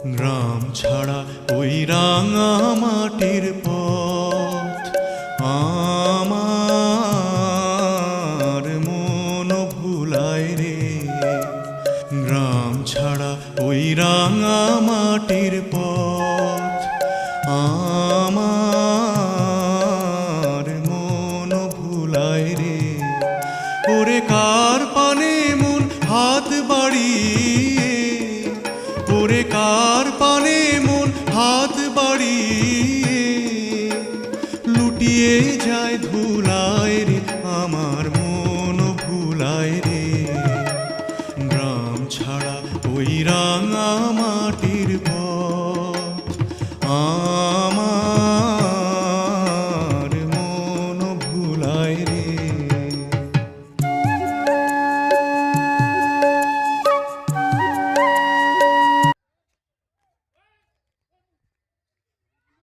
গ্রাম ছাড়া ওই রাঙা মাটির পথ আমার মন ভুলায় রে। গ্রাম ছাড়া ওই রাঙা মাটির পথ আমার মন ভুলায় রে। ওরে কার পানে মন হাত বাড়িয়ে, ওরে কার পানে মন হাত বাড়িয়ে লুটিয়ে যায় ধুলায় রে, আমার মন ভুলায় রে। গ্রাম ছাড়া ওই রাঙা মাটি